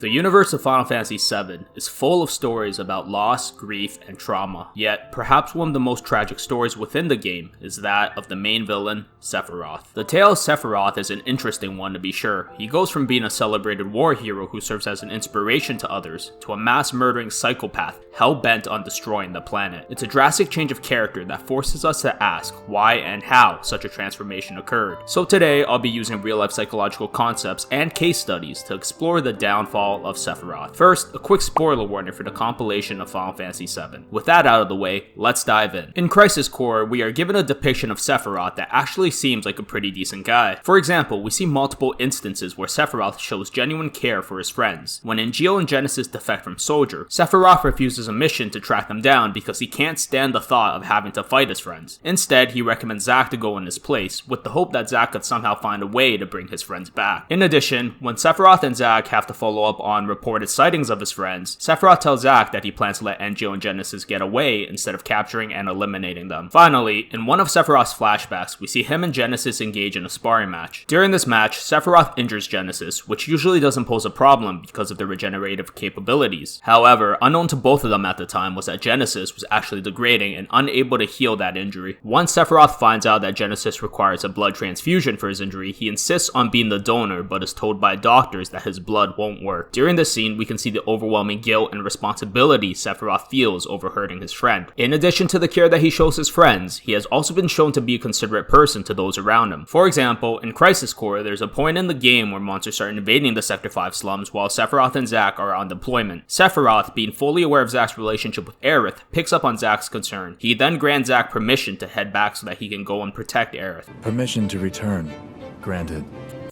The universe of Final Fantasy VII is full of stories about loss, grief, and trauma, yet perhaps one of the most tragic stories within the game is that of the main villain, Sephiroth. The tale of Sephiroth is an interesting one to be sure. He goes from being a celebrated war hero who serves as an inspiration to others, to a mass-murdering psychopath hell-bent on destroying the planet. It's a drastic change of character that forces us to ask why and how such a transformation occurred. So today, I'll be using real-life psychological concepts and case studies to explore the downfall of Sephiroth. First, a quick spoiler warning for the compilation of Final Fantasy VII. With that out of the way, let's dive in. In Crisis Core, we are given a depiction of Sephiroth that actually seems like a pretty decent guy. For example, we see multiple instances where Sephiroth shows genuine care for his friends. When Angel and Genesis defect from Soldier, Sephiroth refuses a mission to track them down because he can't stand the thought of having to fight his friends. Instead, he recommends Zack to go in his place, with the hope that Zack could somehow find a way to bring his friends back. In addition, when Sephiroth and Zack have to follow up on reported sightings of his friends, Sephiroth tells Zack that he plans to let Angel and Genesis get away instead of capturing and eliminating them. Finally, in one of Sephiroth's flashbacks, we see him and Genesis engage in a sparring match. During this match, Sephiroth injures Genesis, which usually doesn't pose a problem because of their regenerative capabilities. However, unknown to both of them at the time was that Genesis was actually degrading and unable to heal that injury. Once Sephiroth finds out that Genesis requires a blood transfusion for his injury, he insists on being the donor but is told by doctors that his blood won't work. During this scene, we can see the overwhelming guilt and responsibility Sephiroth feels over hurting his friend. In addition to the care that he shows his friends, he has also been shown to be a considerate person to those around him. For example, in Crisis Core, there's a point in the game where monsters start invading the Sector 5 slums while Sephiroth and Zack are on deployment. Sephiroth, being fully aware of Zack's relationship with Aerith, picks up on Zack's concern. He then grants Zack permission to head back so that he can go and protect Aerith. Permission to return. Granted.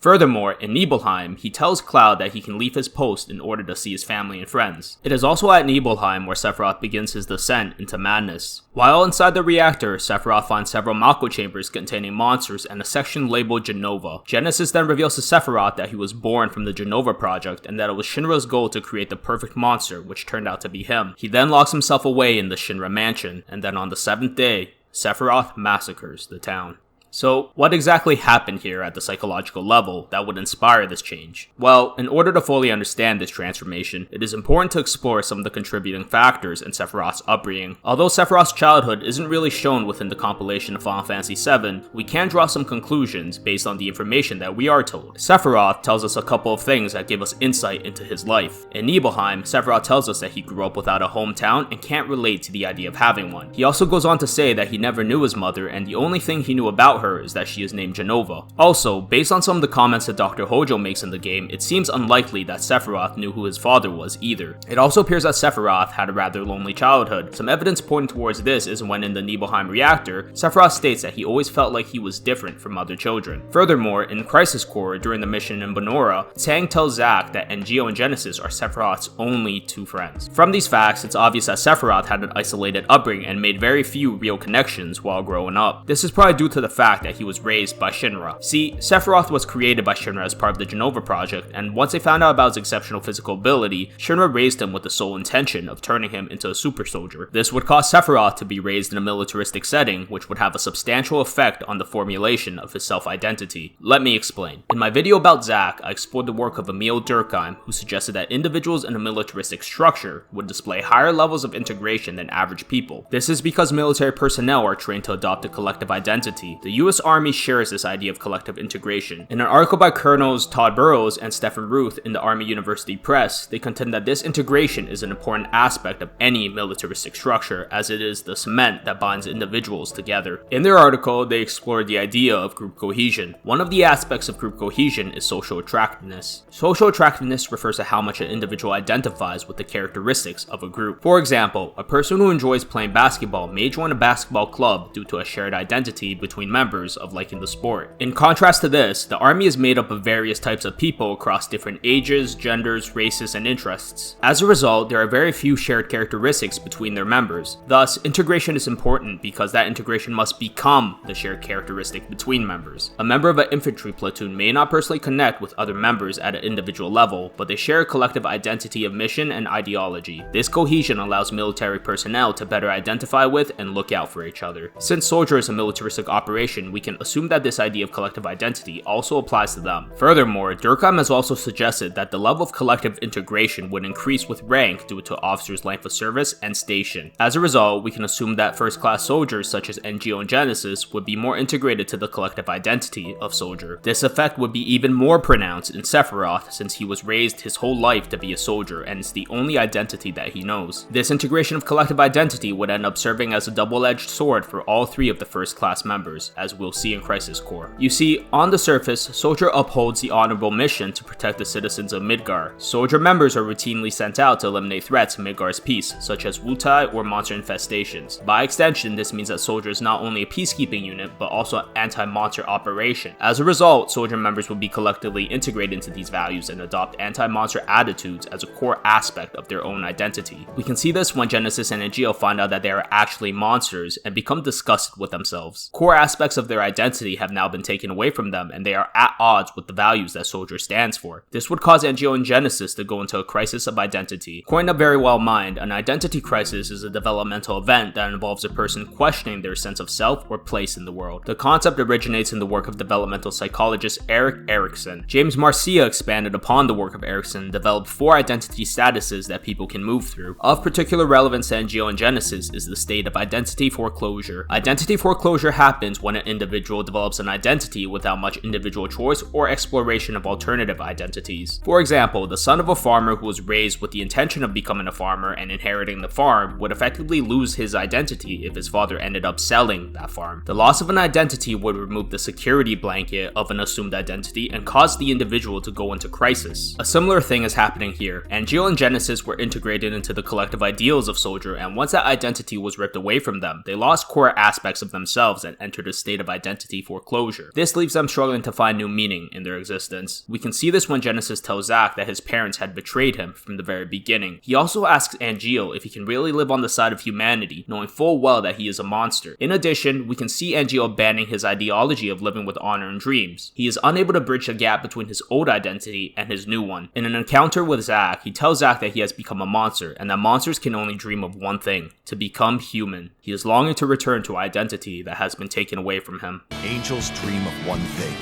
Furthermore, in Nibelheim, he tells Cloud that he can leave his post in order to see his family and friends. It is also at Nibelheim where Sephiroth begins his descent into madness. While inside the reactor, Sephiroth finds several Mako chambers containing monsters and a section labeled Genova. Genesis then reveals to Sephiroth that he was born from the Genova project and that it was Shinra's goal to create the perfect monster, which turned out to be him. He then locks himself away in the Shinra mansion, and then on the 7th day, Sephiroth massacres the town. So, what exactly happened here at the psychological level that would inspire this change? Well, in order to fully understand this transformation, it is important to explore some of the contributing factors in Sephiroth's upbringing. Although Sephiroth's childhood isn't really shown within the compilation of Final Fantasy VII, we can draw some conclusions based on the information that we are told. Sephiroth tells us a couple of things that give us insight into his life. In Nibelheim, Sephiroth tells us that he grew up without a hometown and can't relate to the idea of having one. He also goes on to say that he never knew his mother and the only thing he knew about her is that she is named Genova. Also, based on some of the comments that Dr. Hojo makes in the game, it seems unlikely that Sephiroth knew who his father was either. It also appears that Sephiroth had a rather lonely childhood. Some evidence pointing towards this is when in the Nibelheim reactor, Sephiroth states that he always felt like he was different from other children. Furthermore, in Crisis Core during the mission in Bonora, Tang tells Zack that Angel and Genesis are Sephiroth's only two friends. From these facts, it's obvious that Sephiroth had an isolated upbringing and made very few real connections while growing up. This is probably due to the fact that he was raised by Shinra. See, Sephiroth was created by Shinra as part of the Genova project, and once they found out about his exceptional physical ability, Shinra raised him with the sole intention of turning him into a super soldier. This would cause Sephiroth to be raised in a militaristic setting, which would have a substantial effect on the formulation of his self-identity. Let me explain. In my video about Zack, I explored the work of Emil Durkheim, who suggested that individuals in a militaristic structure would display higher levels of integration than average people. This is because military personnel are trained to adopt a collective identity. The US Army shares this idea of collective integration. In an article by Colonels Todd Burrows and Stephen Ruth in the Army University Press, they contend that this integration is an important aspect of any militaristic structure, as it is the cement that binds individuals together. In their article, they explored the idea of group cohesion. One of the aspects of group cohesion is social attractiveness. Social attractiveness refers to how much an individual identifies with the characteristics of a group. For example, a person who enjoys playing basketball may join a basketball club due to a shared identity between members of liking the sport. In contrast to this, the army is made up of various types of people across different ages, genders, races, and interests. As a result, there are very few shared characteristics between their members. Thus, integration is important because that integration must become the shared characteristic between members. A member of an infantry platoon may not personally connect with other members at an individual level, but they share a collective identity of mission and ideology. This cohesion allows military personnel to better identify with and look out for each other. Since Soldier is a militaristic operation, integration, we can assume that this idea of collective identity also applies to them. Furthermore, Durkheim has also suggested that the level of collective integration would increase with rank due to officers' length of service and station. As a result, we can assume that first-class soldiers such as NGO and Genesis would be more integrated to the collective identity of soldier. This effect would be even more pronounced in Sephiroth, since he was raised his whole life to be a soldier and it's the only identity that he knows. This integration of collective identity would end up serving as a double-edged sword for all three of the first-class members, as we'll see in Crisis Core. You see, on the surface, Soldier upholds the honorable mission to protect the citizens of Midgar. Soldier members are routinely sent out to eliminate threats to Midgar's peace, such as Wutai or monster infestations. By extension, this means that Soldier is not only a peacekeeping unit, but also an anti-monster operation. As a result, Soldier members will be collectively integrated into these values and adopt anti-monster attitudes as a core aspect of their own identity. We can see this when Genesis and Egeo find out that they are actually monsters and become disgusted with themselves. Core aspects of their identity have now been taken away from them and they are at odds with the values that Soldier stands for. This would cause Egeo and Genesis to go into a crisis of identity. According to Very Well Mind, an identity crisis is a developmental event that involves a person questioning their sense of self or place in the world. The concept originates in the work of developmental psychologist Erik Erikson. James Marcia expanded upon the work of Erikson and developed 4 identity statuses that people can move through. Of particular relevance to Egeo and Genesis is the state of identity foreclosure. Identity foreclosure happens when an individual develops an identity without much individual choice or exploration of alternative identities. For example, the son of a farmer who was raised with the intention of becoming a farmer and inheriting the farm would effectively lose his identity if his father ended up selling that farm. The loss of an identity would remove the security blanket of an assumed identity and cause the individual to go into crisis. A similar thing is happening here. Egeo and Genesis were integrated into the collective ideals of Soldier, and once that identity was ripped away from them, they lost core aspects of themselves and entered a state of identity foreclosure. This leaves them struggling to find new meaning in their existence. We can see this when Genesis tells Zack that his parents had betrayed him from the very beginning. He also asks Egeo if he can really live on the side of humanity, knowing full well that he is a monster. In addition, we can see Egeo abandoning his ideology of living with honor and dreams. He is unable to bridge the gap between his old identity and his new one. In an encounter with Zack, he tells Zack that he has become a monster, and that monsters can only dream of one thing: to become human. He is longing to return to identity that has been taken away from him. Angels dream of one thing.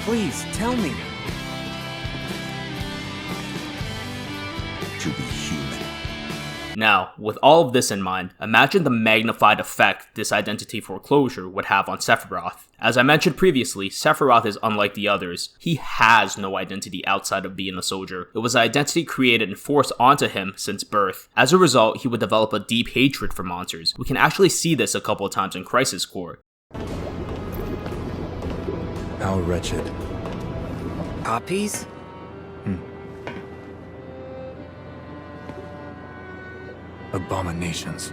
Please, tell me. To be human. Now, with all of this in mind, imagine the magnified effect this identity foreclosure would have on Sephiroth. As I mentioned previously, Sephiroth is unlike the others. He has no identity outside of being a soldier. It was an identity created and forced onto him since birth. As a result, he would develop a deep hatred for monsters. We can actually see this a couple of times in Crisis Core. How wretched. Poppies? Abominations.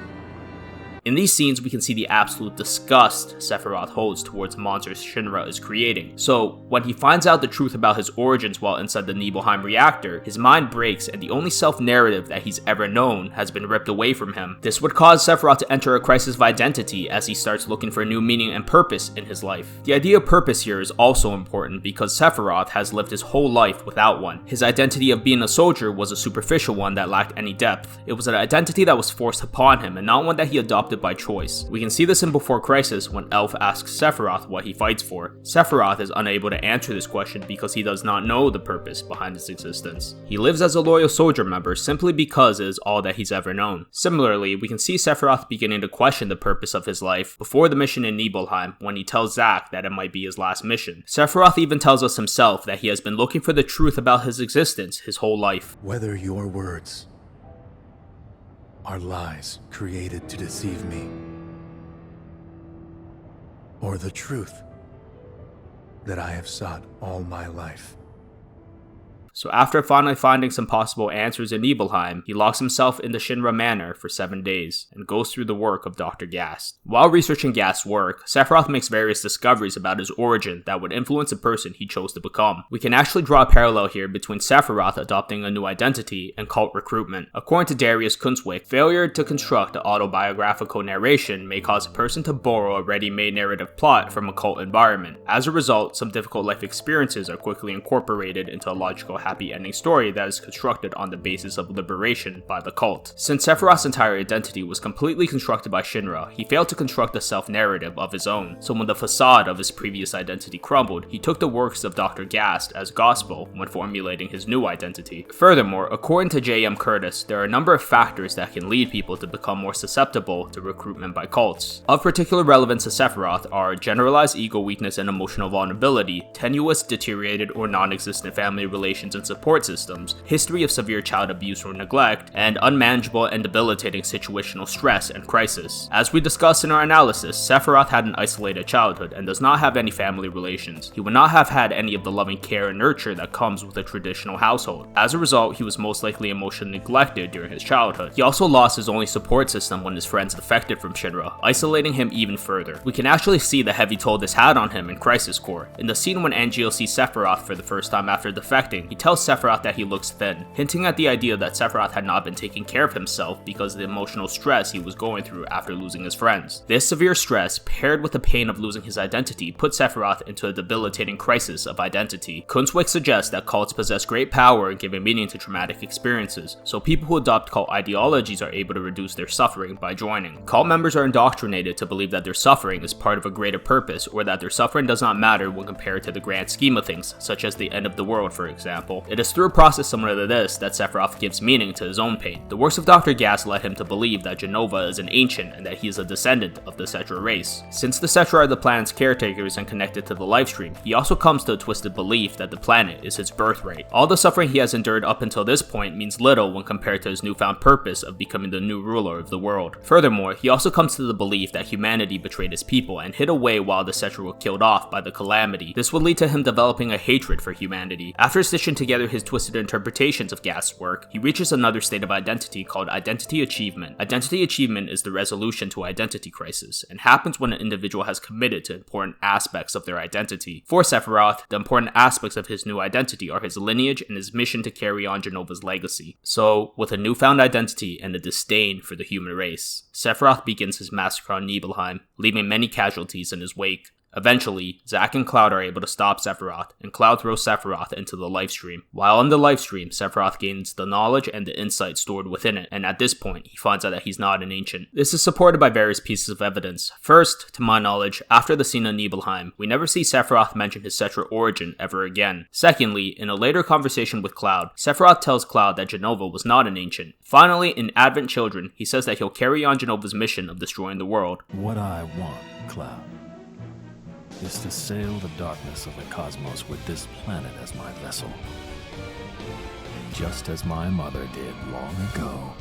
In these scenes, we can see the absolute disgust Sephiroth holds towards monsters Shinra is creating. So, when he finds out the truth about his origins while inside the Nibelheim reactor, his mind breaks and the only self-narrative that he's ever known has been ripped away from him. This would cause Sephiroth to enter a crisis of identity as he starts looking for new meaning and purpose in his life. The idea of purpose here is also important because Sephiroth has lived his whole life without one. His identity of being a soldier was a superficial one that lacked any depth. It was an identity that was forced upon him and not one that he adopted by choice. We can see this in Before Crisis when Elf asks Sephiroth what he fights for. Sephiroth is unable to answer this question because he does not know the purpose behind his existence. He lives as a loyal soldier member simply because it is all that he's ever known. Similarly, we can see Sephiroth beginning to question the purpose of his life before the mission in Nibelheim when he tells Zack that it might be his last mission. Sephiroth even tells us himself that he has been looking for the truth about his existence his whole life. Whether your words are lies created to deceive me, or the truth that I have sought all my life. So after finally finding some possible answers in Nibelheim, he locks himself in the Shinra Manor for 7 days and goes through the work of Dr. Gast. While researching Gast's work, Sephiroth makes various discoveries about his origin that would influence the person he chose to become. We can actually draw a parallel here between Sephiroth adopting a new identity and cult recruitment. According to Darius Kunzwick, failure to construct an autobiographical narration may cause a person to borrow a ready-made narrative plot from a cult environment. As a result, some difficult life experiences are quickly incorporated into a logical happy ending story that is constructed on the basis of liberation by the cult. Since Sephiroth's entire identity was completely constructed by Shinra, he failed to construct a self-narrative of his own, so when the facade of his previous identity crumbled, he took the works of Dr. Gast as gospel when formulating his new identity. Furthermore, according to J.M. Curtis, there are a number of factors that can lead people to become more susceptible to recruitment by cults. Of particular relevance to Sephiroth are generalized ego weakness and emotional vulnerability, tenuous, deteriorated, or non-existent family relations and support systems, history of severe child abuse or neglect, and unmanageable and debilitating situational stress and crisis. As we discussed in our analysis, Sephiroth had an isolated childhood and does not have any family relations. He would not have had any of the loving care and nurture that comes with a traditional household. As a result, he was most likely emotionally neglected during his childhood. He also lost his only support system when his friends defected from Shinra, isolating him even further. We can actually see the heavy toll this had on him in Crisis Core. In the scene when Angel sees Sephiroth for the first time after defecting, he tells Sephiroth that he looks thin, hinting at the idea that Sephiroth had not been taking care of himself because of the emotional stress he was going through after losing his friends. This severe stress, paired with the pain of losing his identity, put Sephiroth into a debilitating crisis of identity. Kunzwick suggests that cults possess great power in giving meaning to traumatic experiences, so people who adopt cult ideologies are able to reduce their suffering by joining. Cult members are indoctrinated to believe that their suffering is part of a greater purpose, or that their suffering does not matter when compared to the grand scheme of things, such as the end of the world, for example. It is through a process similar to this that Sephiroth gives meaning to his own pain. The works of Dr. Gast led him to believe that Jenova is an ancient and that he is a descendant of the Cetra race. Since the Cetra are the planet's caretakers and connected to the lifestream, he also comes to a twisted belief that the planet is his birthright. All the suffering he has endured up until this point means little when compared to his newfound purpose of becoming the new ruler of the world. Furthermore, he also comes to the belief that humanity betrayed his people and hid away while the Cetra were killed off by the calamity. This would lead to him developing a hatred for humanity. After stitching together his twisted interpretations of Gast's work, he reaches another state of identity called identity achievement. Identity achievement is the resolution to identity crisis, and happens when an individual has committed to important aspects of their identity. For Sephiroth, the important aspects of his new identity are his lineage and his mission to carry on Jenova's legacy. So, with a newfound identity and a disdain for the human race, Sephiroth begins his massacre on Nibelheim, leaving many casualties in his wake. Eventually, Zack and Cloud are able to stop Sephiroth, and Cloud throws Sephiroth into the lifestream. While in the lifestream, Sephiroth gains the knowledge and the insight stored within it, and at this point, he finds out that he's not an ancient. This is supported by various pieces of evidence. First, to my knowledge, after the scene in Nibelheim, we never see Sephiroth mention his Cetra origin ever again. Secondly, in a later conversation with Cloud, Sephiroth tells Cloud that Jenova was not an ancient. Finally, in Advent Children, he says that he'll carry on Jenova's mission of destroying the world. What I want, Cloud, is to sail the darkness of the cosmos with this planet as my vessel. Just as my mother did long ago.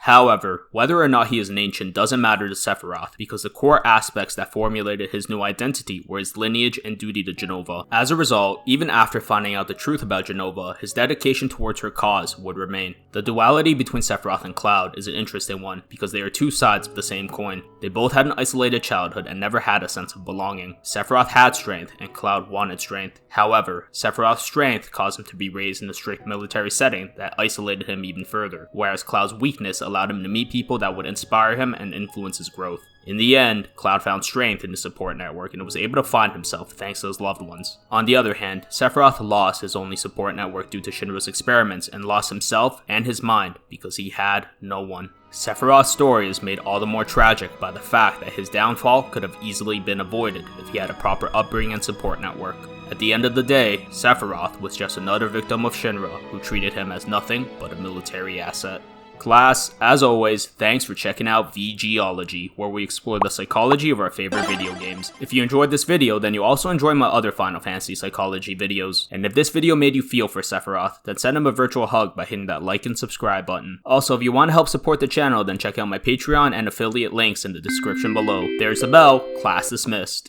However, whether or not he is an ancient doesn't matter to Sephiroth, because the core aspects that formulated his new identity were his lineage and duty to Jenova. As a result, even after finding out the truth about Jenova, his dedication towards her cause would remain. The duality between Sephiroth and Cloud is an interesting one, because they are two sides of the same coin. They both had an isolated childhood and never had a sense of belonging. Sephiroth had strength, and Cloud wanted strength. However, Sephiroth's strength caused him to be raised in a strict military setting that isolated him even further, whereas Cloud's weakness allowed him to meet people that would inspire him and influence his growth. In the end, Cloud found strength in his support network and was able to find himself thanks to his loved ones. On the other hand, Sephiroth lost his only support network due to Shinra's experiments and lost himself and his mind because he had no one. Sephiroth's story is made all the more tragic by the fact that his downfall could have easily been avoided if he had a proper upbringing and support network. At the end of the day, Sephiroth was just another victim of Shinra who treated him as nothing but a military asset. Class, as always, thanks for checking out VGOLOGY, where we explore the psychology of our favorite video games. If you enjoyed this video, then you'll also enjoy my other Final Fantasy psychology videos. And if this video made you feel for Sephiroth, then send him a virtual hug by hitting that like and subscribe button. Also, if you want to help support the channel, then check out my Patreon and affiliate links in the description below. There's the bell. Class dismissed.